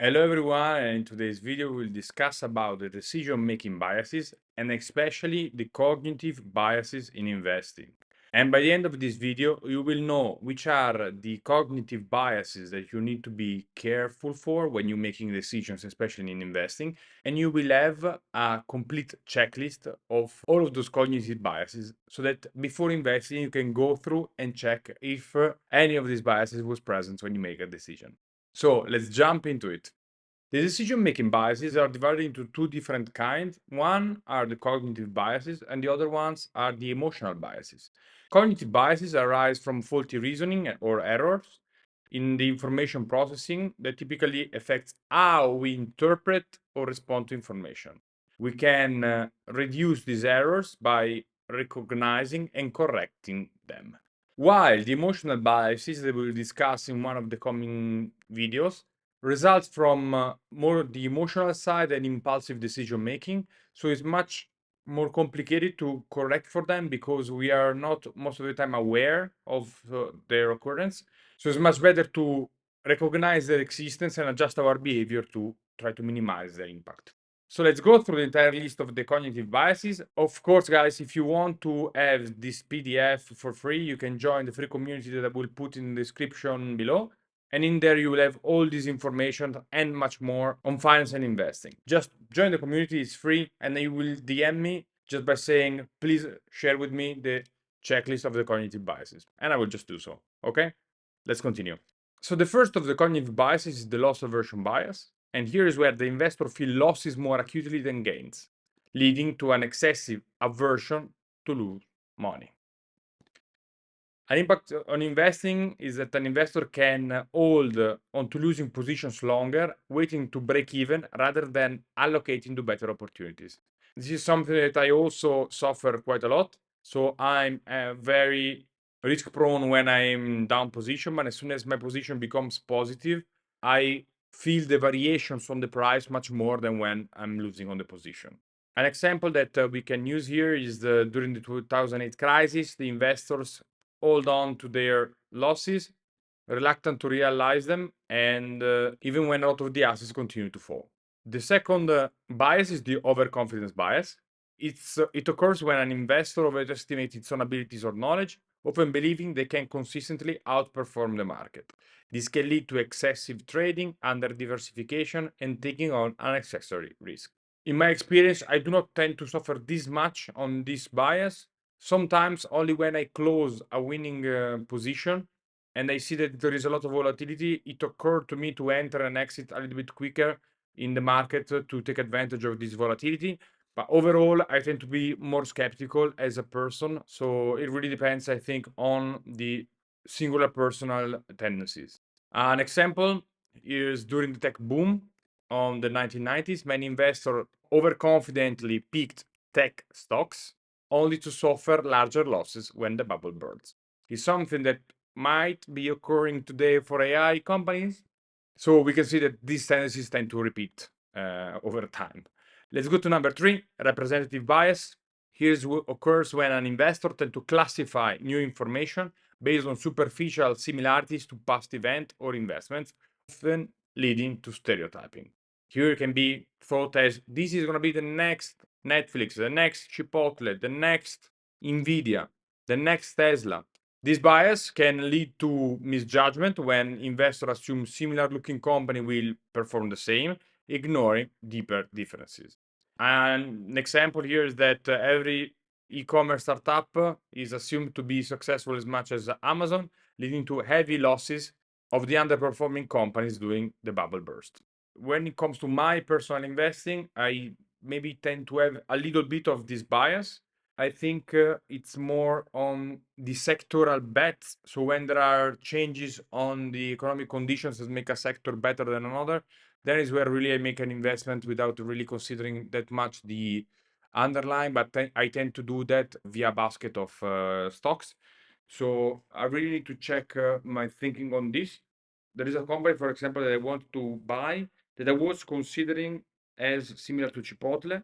Hello everyone, and in today's video we'll discuss about the decision-making biases and especially the cognitive biases in investing. And by the end of this video, you will know which are the cognitive biases that you need to be careful for when you're making decisions, especially in investing. And you will have a complete checklist of all of those cognitive biases so that before investing, you can go through and check if any of these biases was present when you make a decision. So let's jump into it. The decision-making biases are divided into two different kinds. One are the cognitive biases, and the other ones are the emotional biases. Cognitive biases arise from faulty reasoning or errors in the information processing that typically affects how we interpret or respond to information. We can reduce these errors by recognizing and correcting them. While the emotional biases that we'll discuss in one of the coming videos results from more the emotional side and impulsive decision making. So it's much more complicated to correct for them because we are not most of the time aware of their occurrence. So it's much better to recognize their existence and adjust our behavior to try to minimize their impact. So let's go through the entire list of the cognitive biases. Of course, guys, if you want to have this PDF for free, you can join the free community that I will put in the description below. And in there, you will have all this information and much more on finance and investing. Just join the community, it's free, and then you will DM me just by saying, please share with me the checklist of the cognitive biases. And I will just do so. Okay, let's continue. So the first of the cognitive biases is the loss aversion bias. And here is where the investor feels losses more acutely than gains, leading to an excessive aversion to lose money. An impact on investing is that an investor can hold onto losing positions longer, waiting to break even rather than allocating to better opportunities. This is something that I also suffer quite a lot. So I'm very risk prone when I'm in down position, but as soon as my position becomes positive, I feel the variations on the price much more than when I'm losing on the position. An example that we can use here is during the 2008 crisis, the investors hold on to their losses, reluctant to realize them, and even when a lot of the assets continue to fall. The second bias is the overconfidence bias. It occurs when an investor overestimates its own abilities or knowledge, often believing they can consistently outperform the market. This can lead to excessive trading, under diversification, and taking on unnecessary risk. In my experience, I do not tend to suffer this much on this bias. Sometimes only when I close a winning position and I see that there is a lot of volatility, it occurred to me to enter and exit a little bit quicker in the market to take advantage of this volatility. But overall, I tend to be more skeptical as a person. So it really depends, I think, on the singular personal tendencies. An example is during the tech boom on the 1990s, many investors overconfidently picked tech stocks only to suffer larger losses when the bubble bursts. It's something that might be occurring today for AI companies. So we can see that these tendencies tend to repeat over time. Let's go to number 3, representative bias. Here's what occurs when an investor tends to classify new information based on superficial similarities to past events or investments, often leading to stereotyping. Here can be thought as this is going to be the next Netflix, the next Chipotle, the next Nvidia, the next Tesla. This bias can lead to misjudgment when investors assume similar looking company will perform the same, ignoring deeper differences. And an example here is that every e-commerce startup is assumed to be successful as much as Amazon, leading to heavy losses of the underperforming companies during the bubble burst. When it comes to my personal investing, I maybe tend to have a little bit of this bias. I think it's more on the sectoral bets. So when there are changes on the economic conditions that make a sector better than another, that is where really I make an investment without really considering that much the underlying. But I tend to do that via a basket of stocks. So I really need to check my thinking on this. There is a company, for example, that I want to buy that I was considering as similar to Chipotle.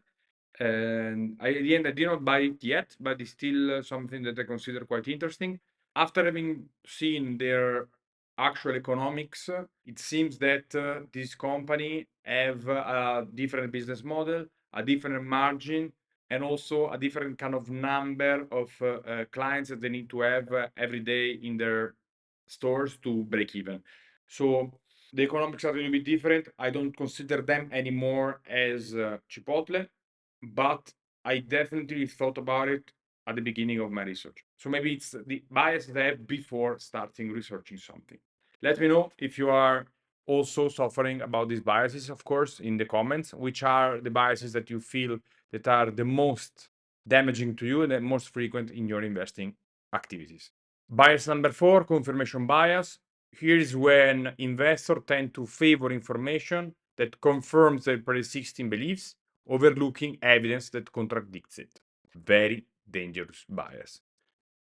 And at the end, I did not buy it yet, but it's still something that I consider quite interesting. After having seen their actual economics, it seems that this company have a different business model, a different margin, and also a different kind of number of clients that they need to have every day in their stores to break even. So the economics are a little bit different. I don't consider them anymore as Chipotle, but I definitely thought about it at the beginning of my research. So maybe it's the bias that I have before starting researching something. Let me know if you are also suffering about these biases, of course, in the comments, which are the biases that you feel that are the most damaging to you and the most frequent in your investing activities. Bias number 4, confirmation bias. Here is when investors tend to favor information that confirms their pre-existing beliefs, overlooking evidence that contradicts it. Very dangerous bias.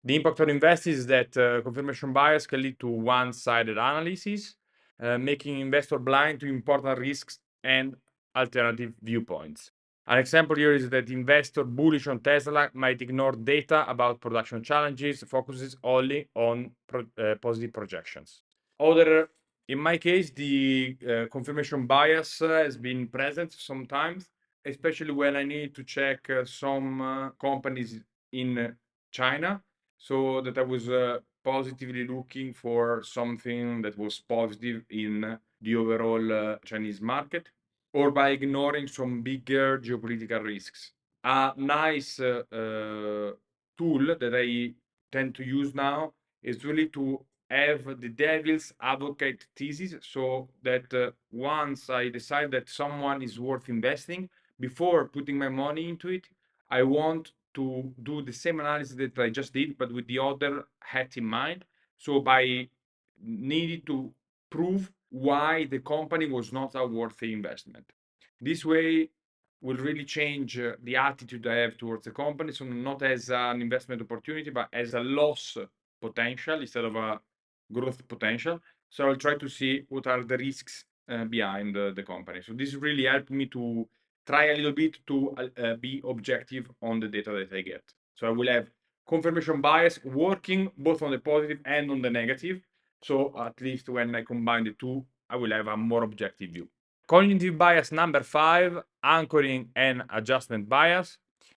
The impact on investors is that confirmation bias can lead to one-sided analysis, making investor blind to important risks and alternative viewpoints. An example here is that investor bullish on Tesla might ignore data about production challenges, focuses only on positive projections. Other, in my case, the confirmation bias has been present sometimes, especially when I need to check some companies in China, so that I was positively looking for something that was positive in the overall Chinese market, or by ignoring some bigger geopolitical risks. A nice tool that I tend to use now is really to have the devil's advocate thesis, so that once I decide that someone is worth investing, before putting my money into it, I want to do the same analysis that I just did, but with the other hat in mind. So by needing to prove why the company was not a worthy investment. This way will really change the attitude I have towards the company. So not as an investment opportunity, but as a loss potential instead of a growth potential. So I'll try to see what are the risks behind the company. So this really helped me to try a little bit to be objective on the data that I get. So I will have confirmation bias working both on the positive and on the negative. So at least when I combine the two, I will have a more objective view. Cognitive bias number 5, anchoring and adjustment bias.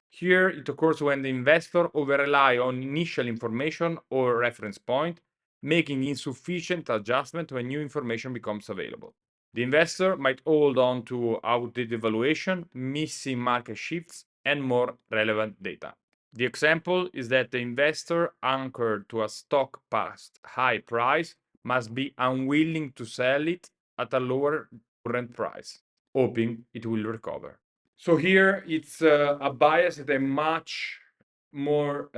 Here it occurs when the investor over-rely on initial information or reference point, making insufficient adjustment when new information becomes available. The investor might hold on to outdated valuation, missing market shifts, and more relevant data. The example is that the investor anchored to a stock past high price must be unwilling to sell it at a lower current price, hoping it will recover. So here it's a bias that I'm much more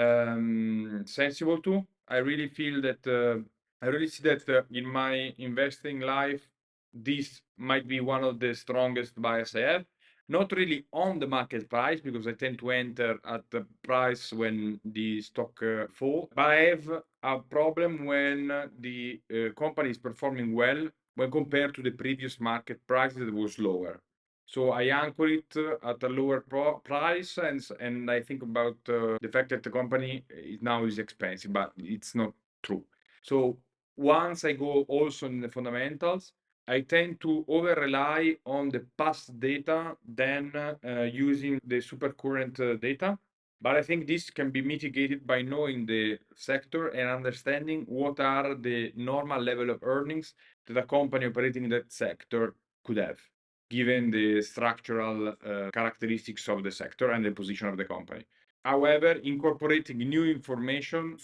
sensible to. I really feel that I really see that in my investing life, this might be one of the strongest bias I have. Not really on the market price, because I tend to enter at the price when the stock fall, but I have a problem when the company is performing well when compared to the previous market price that was lower. So I anchor it at a lower price, and I think about the fact that the company now is expensive, but it's not true. So once I go also in the fundamentals, I tend to over rely on the past data than using the super current data. But I think this can be mitigated by knowing the sector and understanding what are the normal level of earnings that a company operating in that sector could have, given the structural characteristics of the sector and the position of the company. However, incorporating new information,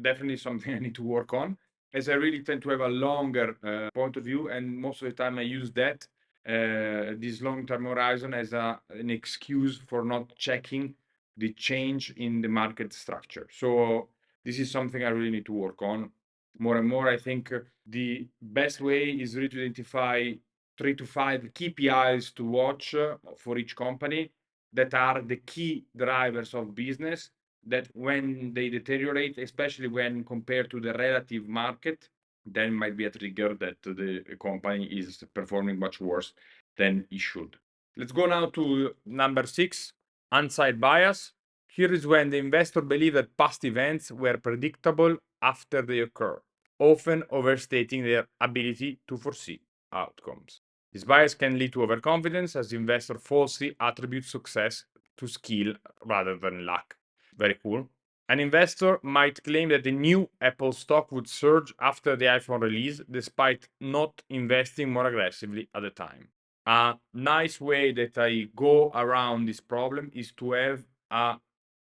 definitely something I need to work on, as I really tend to have a longer point of view, and most of the time I use that this long-term horizon as an excuse for not checking the change in the market structure. So this is something I really need to work on more and more. I think the best way is really to identify 3 to 5 KPIs to watch for each company that are the key drivers of business, that when they deteriorate, especially when compared to the relative market, then might be a trigger that the company is performing much worse than it should. Let's go now to number 6, hindsight bias. Here is when the investor believes that past events were predictable after they occur. often overstating their ability to foresee outcomes. This bias can lead to overconfidence as the investor falsely attributes success to skill rather than luck. Very cool. An investor might claim that the new Apple stock would surge after the iPhone release, despite not investing more aggressively at the time. A nice way that I go around this problem is to have a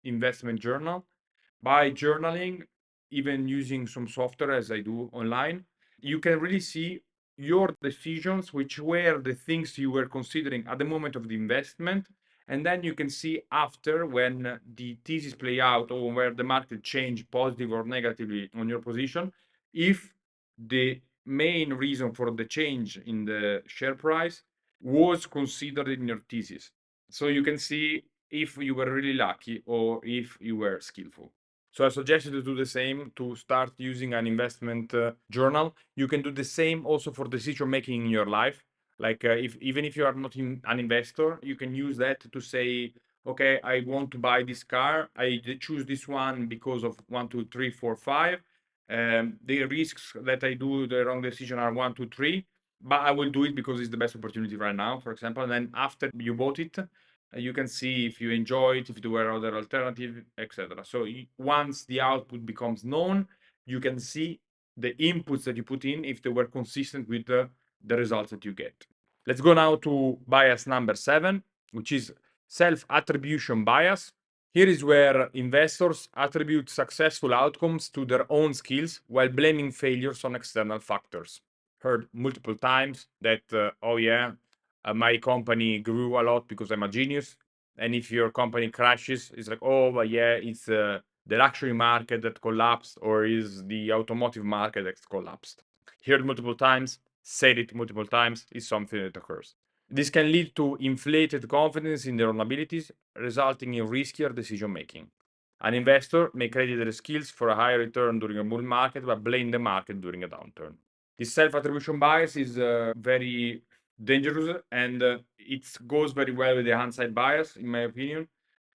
investment journal. By journaling, even using some software as I do online, you can really see your decisions, which were the things you were considering at the moment of the investment. And then you can see after, when the thesis play out or where the market change positive or negatively on your position, if the main reason for the change in the share price was considered in your thesis. So you can see if you were really lucky or if you were skillful. So I suggest you to do the same, to start using an investment journal. You can do the same also for decision making in your life. Like if even if you are not an investor, you can use that to say, okay, I want to buy this car. I choose this one because of 1, 2, 3, 4, 5. The risks that I do the wrong decision are 1, 2, 3, but I will do it because it's the best opportunity right now, for example. And then after you bought it, you can see if you enjoy it, if there were other alternatives, etc. So once the output becomes known, you can see the inputs that you put in if they were consistent with the results that you get. Let's go now to bias number 7, which is self-attribution bias. Here is where investors attribute successful outcomes to their own skills while blaming failures on external factors. Heard multiple times that, oh yeah, my company grew a lot because I'm a genius. And if your company crashes, it's like, oh, but yeah, it's the luxury market that collapsed, or is the automotive market that collapsed. Heard multiple times, said it multiple times, is something that occurs. This can lead to inflated confidence in their own abilities, resulting in riskier decision making. An investor may credit their skills for a higher return during a bull market, but blame the market during a downturn. This self-attribution bias is very dangerous, and it goes very well with the hindsight bias, in my opinion,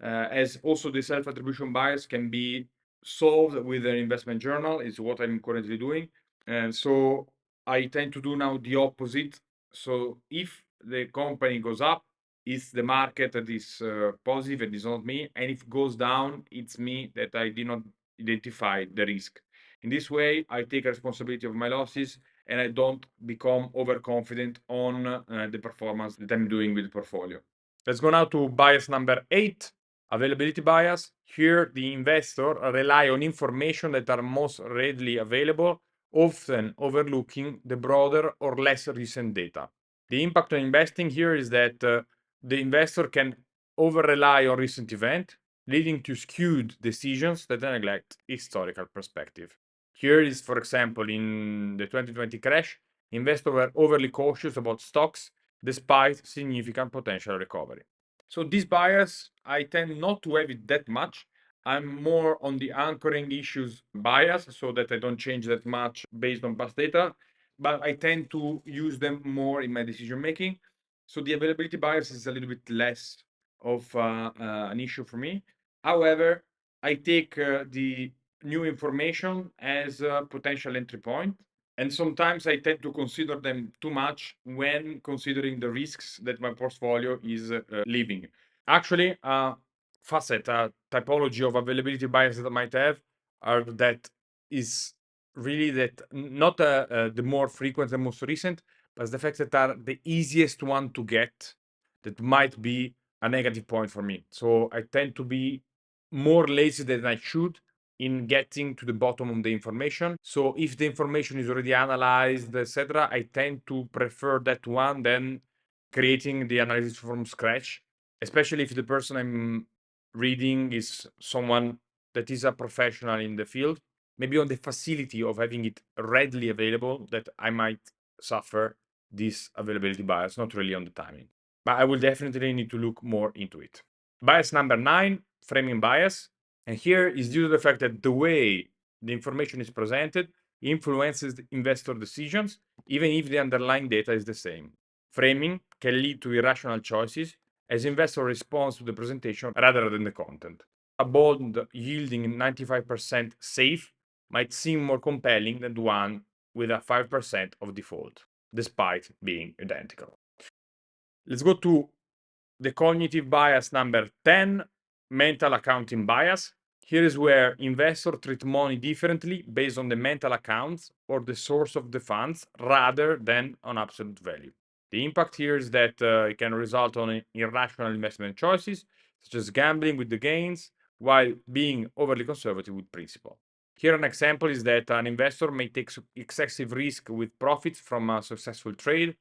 as also the self-attribution bias can be solved with an investment journal, is what I'm currently doing. And so I tend to do now the opposite. So if the company goes up, it's the market that is positive and it's not me. And if it goes down, it's me that I did not identify the risk. In this way, I take responsibility of my losses and I don't become overconfident on the performance that I'm doing with the portfolio. Let's go now to bias number 8, availability bias. Here, the investor rely on information that are most readily available, often overlooking the broader or less recent data. The impact on investing here is that the investor can over-rely on recent event, leading to skewed decisions that neglect historical perspective. Here is, for example, in the 2020 crash, investors were overly cautious about stocks despite significant potential recovery. So this bias, I tend not to have it that much. I'm more on the anchoring issues bias so that I don't change that much based on past data, but I tend to use them more in my decision making. So the availability bias is a little bit less of an issue for me. However, I take the new information as a potential entry point. And sometimes I tend to consider them too much when considering the risks that my portfolio is leaving. Actually, facet, a typology of availability bias that I might have are that is really that not the more frequent and most recent, but the facts that are the easiest one to get that might be a negative point for me. So I tend to be more lazy than I should in getting to the bottom of the information. So if the information is already analyzed, etc., I tend to prefer that one than creating the analysis from scratch, especially if the person I'm reading is someone that is a professional in the field. Maybe on the facility of having it readily available, that I might suffer this availability bias, not really on the timing. But I will definitely need to look more into it. Bias number 9, framing bias. And here is due to the fact that the way the information is presented influences the investor decisions, even if the underlying data is the same. Framing can lead to irrational choices as investor responds to the presentation rather than the content. A bond yielding 95% safe might seem more compelling than the one with a 5% of default, despite being identical. Let's go to the cognitive bias number 10, mental accounting bias. Here is where investors treat money differently based on the mental accounts or the source of the funds rather than on absolute value. The impact here is that it can result on irrational investment choices, such as gambling with the gains, while being overly conservative with principle. Here, an example is that an investor may take excessive risk with profits from a successful trade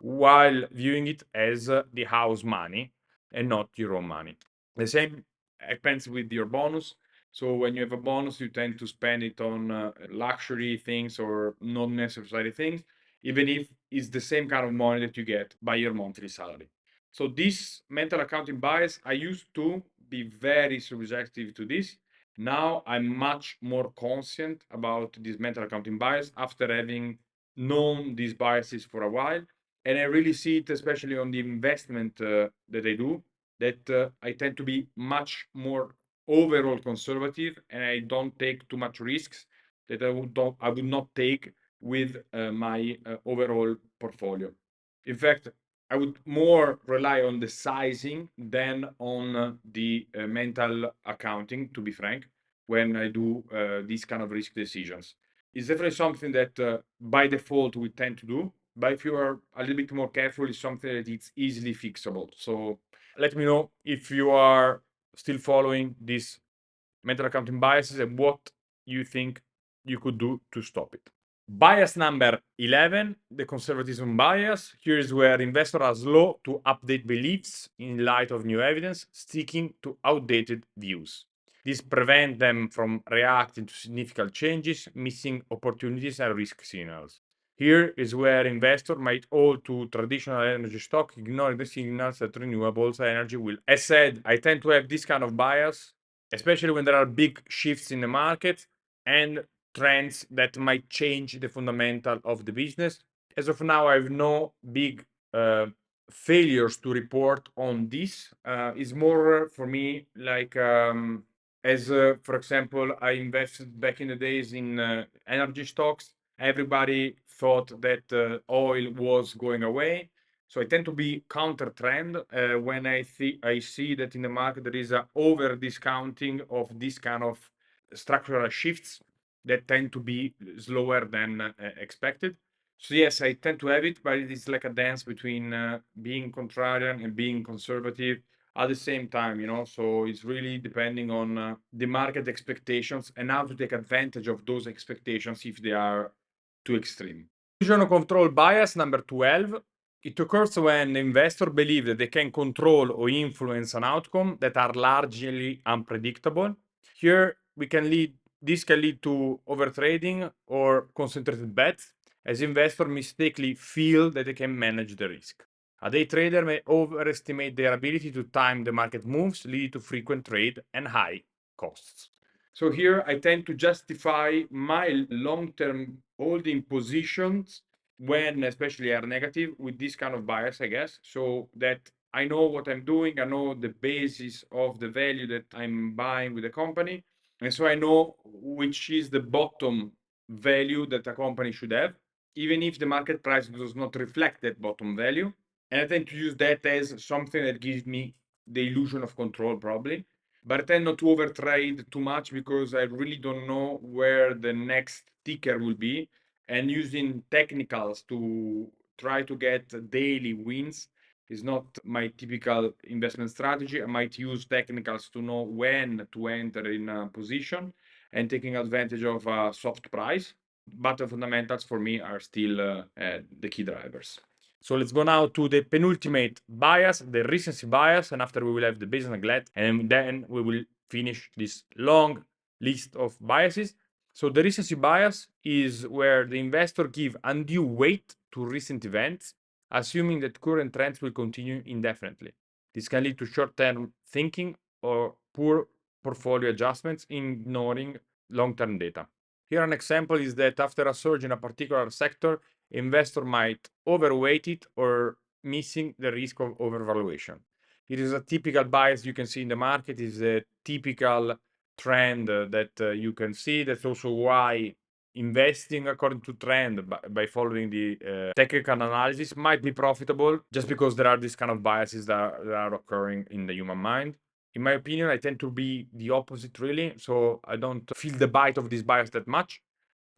while viewing it as the house money and not your own money. The same happens with your bonus. So when you have a bonus, you tend to spend it on luxury things or not necessary things, even if it's the same kind of money that you get by your monthly salary. So this mental accounting bias, I used to be very subjective to this. Now I'm much more conscient about this mental accounting bias after having known these biases for a while. And I really see it, especially on the investment that I do, that I tend to be much more overall conservative, and I don't take too much risks that I would not take with my overall portfolio. In fact, I would more rely on the sizing than on the mental accounting, to be frank, when I do these kind of risk decisions. It's definitely something that by default we tend to do, but if you are a little bit more careful, it's something that it's easily fixable. So let me know if you are still following these mental accounting biases and what you think you could do to stop it. Bias number 11, the conservatism bias. Here is where investors are slow to update beliefs in light of new evidence, sticking to outdated views. This prevents them from reacting to significant changes, missing opportunities and risk signals. Here is where investors might hold to traditional energy stock, ignoring the signals that renewables energy will. As said, I tend to have this kind of bias, especially when there are big shifts in the market and trends that might change the fundamental of the business. As of now, I have no big failures to report on this. It's more for me like as for example, I invested back in the days in energy stocks. Everybody thought that oil was going away. So I tend to be counter trend when I see that in the market there is a over discounting of this kind of structural shifts that tend to be slower than expected. So yes, I tend to have it, but it is like a dance between being contrarian and being conservative at the same time, you know. So it's really depending on the market expectations and how to take advantage of those expectations if they are too extreme. Illusion of control bias number 12. It occurs when the investor believes that they can control or influence an outcome that are largely unpredictable. Here we can lead this can lead to overtrading or concentrated bets, as investors mistakenly feel that they can manage the risk. A day trader may overestimate their ability to time the market moves, leading to frequent trade and high costs. So here I tend to justify my long-term holding positions when especially are negative with this kind of bias, I guess, so that I know what I'm doing, I know the basis of the value that I'm buying with the company, and so I know which is the bottom value that a company should have, even if the market price does not reflect that bottom value. And I tend to use that as something that gives me the illusion of control, probably. But I tend not to overtrade too much because I really don't know where the next ticker will be. And using technicals to try to get daily wins is not my typical investment strategy. I might use technicals to know when to enter in a position and taking advantage of a soft price. But the fundamentals for me are still the key drivers. So let's go now to the penultimate bias, the recency bias, and after we will have the business neglect, and then we will finish this long list of biases. So the recency bias is where the investor give undue weight to recent events, assuming that current trends will continue indefinitely. This can lead to short-term thinking or poor portfolio adjustments, ignoring long-term data. Here an example is that after a surge in a particular sector, investor might overweight it or missing the risk of overvaluation. It is a typical bias you can see in the market, is a typical trend that you can see. That's also why investing according to trend by following the technical analysis might be profitable, just because there are these kind of biases that are occurring in the human mind. In my opinion, I tend to be the opposite, really. So I don't feel the bite of this bias that much.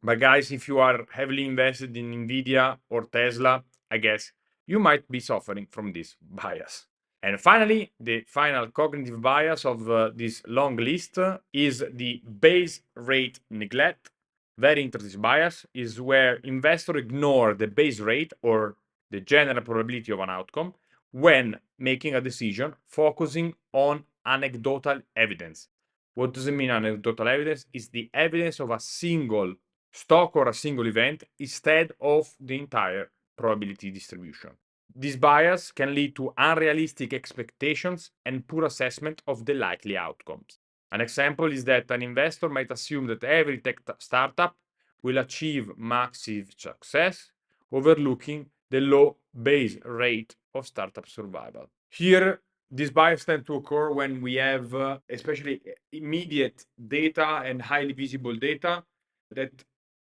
But guys, if you are heavily invested in Nvidia or Tesla, I guess you might be suffering from this bias. And finally, the final cognitive bias of this long list is the base rate neglect. Very interesting bias is where investors ignore the base rate or the general probability of an outcome when making a decision, focusing on anecdotal evidence. What does it mean, anecdotal evidence? Is the evidence of a single stock or a single event instead of the entire probability distribution. This bias can lead to unrealistic expectations and poor assessment of the likely outcomes. An example is that an investor might assume that every tech startup will achieve massive success, overlooking the low base rate of startup survival. Here, this bias tends to occur when we have, especially immediate data and highly visible data that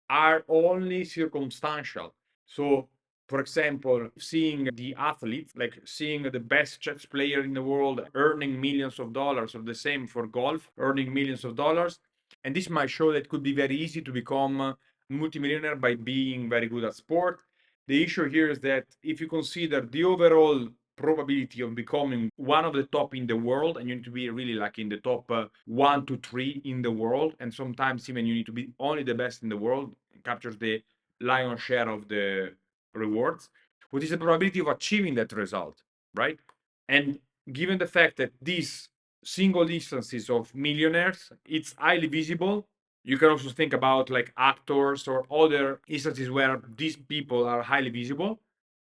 are only circumstantial. So, for example, seeing the athlete, like seeing the best chess player in the world earning millions of dollars, or the same for golf, earning millions of dollars. And this might show that it could be very easy to become a multimillionaire by being very good at sport. The issue here is that if you consider the overall probability of becoming one of the top in the world, and you need to be really like in the top 1 to 3 in the world, and sometimes even you need to be only the best in the world, captures the lion's share of the rewards. What is the probability of achieving that result, right? And given the fact that these single instances of millionaires, it's highly visible. You can also think about like actors or other instances where these people are highly visible,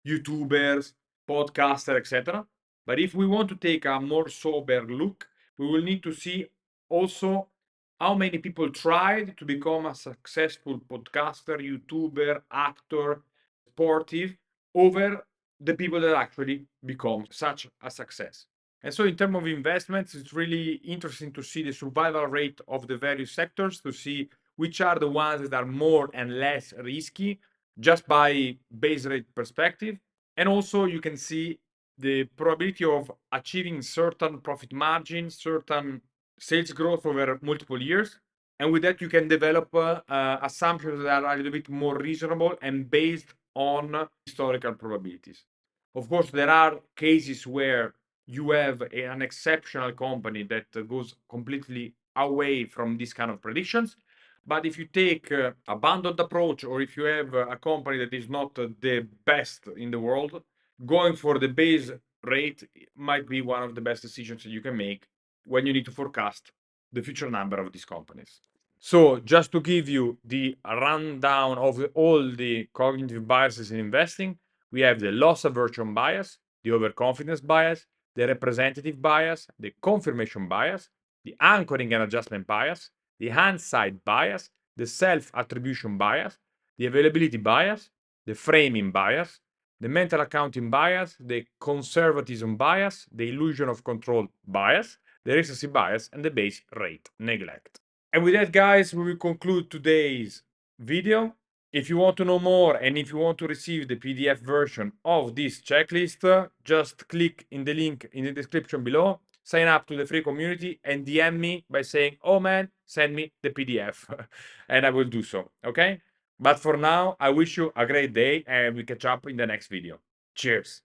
YouTubers, podcaster, etc. But if we want to take a more sober look, we will need to see also how many people tried to become a successful podcaster, YouTuber, actor, sportive over the people that actually become such a success. And so in terms of investments, it's really interesting to see the survival rate of the various sectors, to see which are the ones that are more and less risky just by base rate perspective. And also you can see the probability of achieving certain profit margins, certain sales growth over multiple years. And with that, you can develop assumptions that are a little bit more reasonable and based on historical probabilities. Of course, there are cases where you have an exceptional company that goes completely away from this kind of predictions. But if you take a bundled approach, or if you have a company that is not the best in the world, going for the base rate might be one of the best decisions that you can make when you need to forecast the future number of these companies. So just to give you the rundown of all the cognitive biases in investing, we have the loss aversion bias, the overconfidence bias, the representative bias, the confirmation bias, the anchoring and adjustment bias, the hindsight bias, the self-attribution bias, the availability bias, the framing bias, the mental accounting bias, the conservatism bias, the illusion of control bias, the recency bias, and the base rate neglect. And with that, guys, we will conclude today's video. If you want to know more and if you want to receive the PDF version of this checklist, just click in the link in the description below, sign up to the free community, and DM me by saying, "Oh man, send me the PDF," and I will do so. Okay? But for now, I wish you a great day and we catch up in the next video. Cheers.